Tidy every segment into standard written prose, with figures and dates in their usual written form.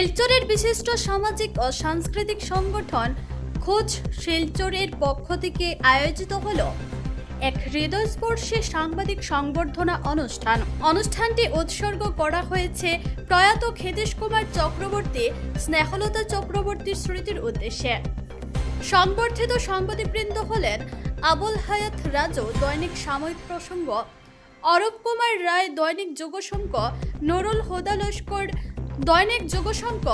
শিলচরের বিশিষ্ট সামাজিক ও সাংস্কৃতিক সংগঠন খোঁজ শিলচরের পক্ষ থেকে আয়োজিত হলো এক হৃদয়স্পর্শী সাংবাদিক সংবর্ধনা অনুষ্ঠানটি উৎসর্গ করা হয়েছে প্রয়াত ক্ষিতীশ কুমার চক্রবর্তী স্নেহলতা চক্রবর্তীর স্মৃতির উদ্দেশ্যে। সংবর্ধিত সাংবাদিকবৃন্দ হলেন আবুল হায়াত রাজু দৈনিক সাময়িক প্রসঙ্গ, অরূপ কুমার রায় দৈনিক যুগশঙ্ক, নুরুল হুদা লস্কর দৈনিক যুগশঙ্ক,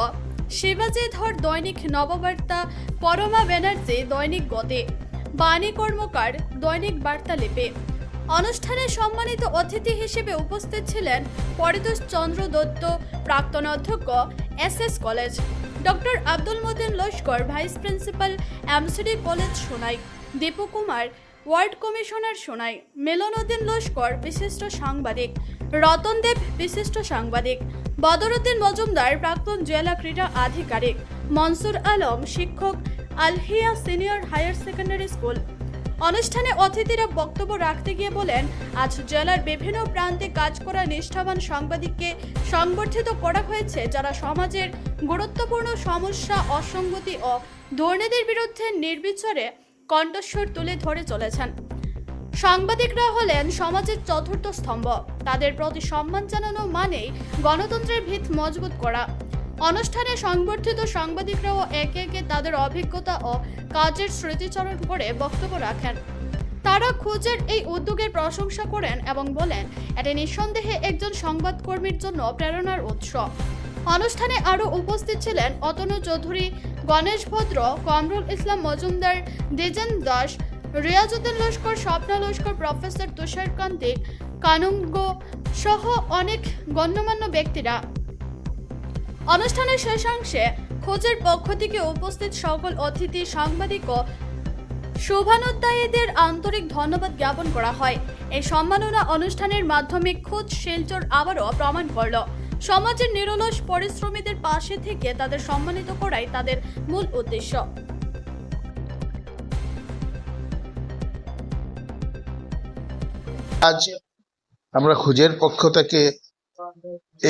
শিবাজি ধর দৈনিক নববার্তা, পরমা ব্যানার্জি দৈনিক গতি, বাণী কর্মকার দৈনিক বার্তালিপি। অনুষ্ঠানে সম্মানিত অতিথি হিসেবে উপস্থিত ছিলেন পরিতোষ চন্দ্র দত্ত, প্রাক্তন অধ্যক্ষ SS college, doctor Abdul Matin Laskar, vice principal MCD college Sonai, Dipu Kumar ward commissioner Sonai, Milanuddin Laskar বিশিষ্ট সাংবাদিক, রতন দেব বিশিষ্ট সাংবাদিক, বদরুদ্দিন মজুমদার প্রাক্তন জেলা ক্রীড়া আধিকারিক, মনসুর আলম শিক্ষক, আলহিয়া সিনিয়র হায়ার সেকেন্ডারি স্কুল। অনুষ্ঠানে অতিথিরা বক্তব্য রাখতে গিয়ে বলেন, আজ জেলার বিভিন্ন প্রান্তে কাজ করা নিষ্ঠাবান সাংবাদিককে সংবর্ধিত করা হয়েছে, যারা সমাজের গুরুত্বপূর্ণ সমস্যা, অসঙ্গতি ও দুর্নীতির বিরুদ্ধে নির্বিচারে কণ্ঠস্বর তুলে ধরে চলেছেন। সাংবাদিকরা হলেন সমাজের চতুর্থ স্তম্ভ, তাদের প্রতি সম্মান জানানো মানেই গণতন্ত্রের ভিত মজবুত করা। অনুষ্ঠানে সংবর্ধিত সাংবাদিকরাও একে একে তাদের অভিজ্ঞতা ও কাজের স্মৃতিচারণ করে বক্তব্য রাখেন। তারা খোঁজের এই উদ্যোগের প্রশংসা করেন এবং বলেন, এটি নিঃসন্দেহে একজন সংবাদকর্মীর জন্য প্রেরণার উৎস। অনুষ্ঠানে আরও উপস্থিত ছিলেন অতনু চৌধুরী, গণেশ ভদ্র, কমরুল ইসলাম মজুমদার, দ্বিজেন দাস, রিয়াজউদ্দিন লস্কর, স্বপ্না লস্কর, প্রফেসর তুষারকান্তি কানুঙ্গ সহ অনেক গণ্যমান্য ব্যক্তিরা। অনুষ্ঠানের শেষাংশে খোঁজের পক্ষ থেকে উপস্থিত সকল অতিথি, সাংবাদিক ও শুভানুধ্যায়ীদের আন্তরিক ধন্যবাদ জ্ঞাপন করা হয়। এই সম্মাননা অনুষ্ঠানের মাধ্যমে খোঁজ শিলচর আবারও প্রমাণ করল, সমাজের নিরলস পরিশ্রমীদের পাশে থেকে তাদের সম্মানিত করাই তাদের মূল উদ্দেশ্য। আজ আমরা খোঁজের পক্ষ থেকে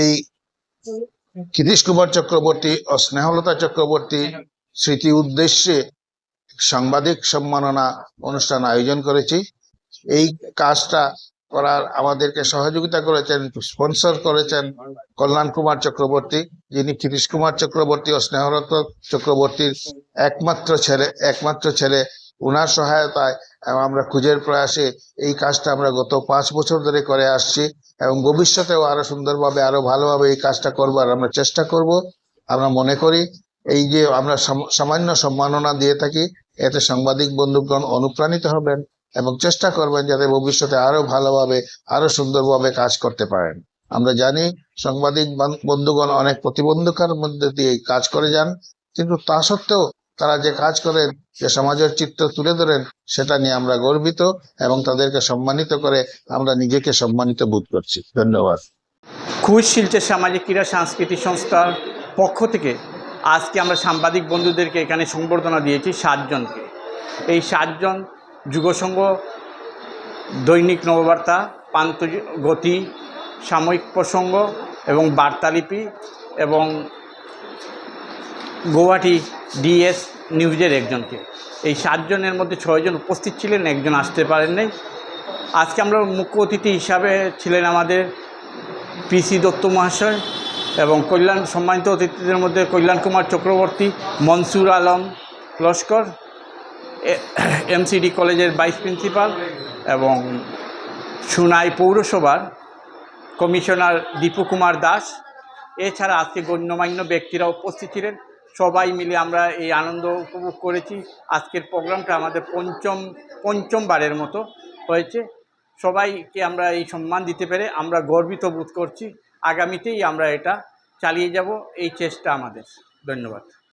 এই ক্ষিতীশ কুমার চক্রবর্তী ও স্নেহলতা চক্রবর্তী স্মৃতি উদ্দেশ্যে সাংবাদিক সম্মাননা অনুষ্ঠান আয়োজন করেছি। এই কাজটা করার আমাদেরকে সহযোগিতা করেছেন, স্পন্সর করেছেন কল্যাণ কুমার চক্রবর্তী, যিনি ক্ষিতীশ কুমার চক্রবর্তী ও স্নেহলতা চক্রবর্তীর একমাত্র ছেলে। উনার সহায়তায় আমরা খোঁজের প্রয়াসে এই কাজটা আমরা গত 5 বছর ধরে করে আসছি এবং ভবিষ্যতেও আরো সুন্দরভাবে, আরো ভালোভাবে এই কাজটা করবার আমরা চেষ্টা করব। আমরা মনে করি এই যে আমরা সামান্য সম্মাননা দিয়ে থাকি, এতে সাংবাদিক বন্ধুগণ অনুপ্রাণিত হবেন এবং চেষ্টা করবেন যাতে ভবিষ্যতে আরো ভালোভাবে, আরো সুন্দরভাবে কাজ করতে পারেন। আমরা জানি সাংবাদিক বন্ধুগণ অনেক প্রতিবন্ধকতার মধ্যে দিয়ে কাজ করে যান, কিন্তু তা সত্ত্বেও তারা যে কাজ করেন, যে সমাজের চিত্র তুলে ধরেন, সেটা নিয়ে আমরা গর্বিত এবং তাদেরকে সম্মানিত করে আমরা নিজেকে সম্মানিত বোধ করছি। ধন্যবাদ। খোঁজ শিলচর সামাজিক ক্রীড়া সাংস্কৃতিক সংস্থার পক্ষ থেকে আজকে আমরা সাংবাদিক বন্ধুদেরকে এখানে সংবর্ধনা দিয়েছি 7 জনকে। এই 7 জন যুগসংঘ, দৈনিক নববার্তা, প্রান্ত গতি, সাময়িক প্রসঙ্গ এবং বার্তালিপি এবং গৌহাটি ডিএস নিউজের একজনকে। এই 7 জনের মধ্যে 6 জন উপস্থিত ছিলেন, একজন আসতে পারেন নাই। আজকে আমরা মুখ্য অতিথি হিসাবে ছিলেন আমাদের পিসি দত্ত মহাশয় এবং সম্মানিত অতিথিদের মধ্যে কল্যাণ কুমার চক্রবর্তী, মনসুর আলম লস্কর, এমসিডি কলেজের ভাইস প্রিন্সিপাল এবং সোনাই পৌরসভার কমিশনার দীপু কুমার দাস। এছাড়া আজকে গণ্যমান্য ব্যক্তিরা উপস্থিত ছিলেন। সবাই মিলে আমরা এই আনন্দ উপভোগ করেছি। আজকের প্রোগ্রামটা আমাদের পঞ্চমবারের মতো হয়েছে। সবাইকে আমরা এই সম্মান দিতে পেরে আমরা গর্বিত বোধ করছি। আগামীতেই আমরা এটা চালিয়ে যাব, এই চেষ্টা আমাদের। ধন্যবাদ।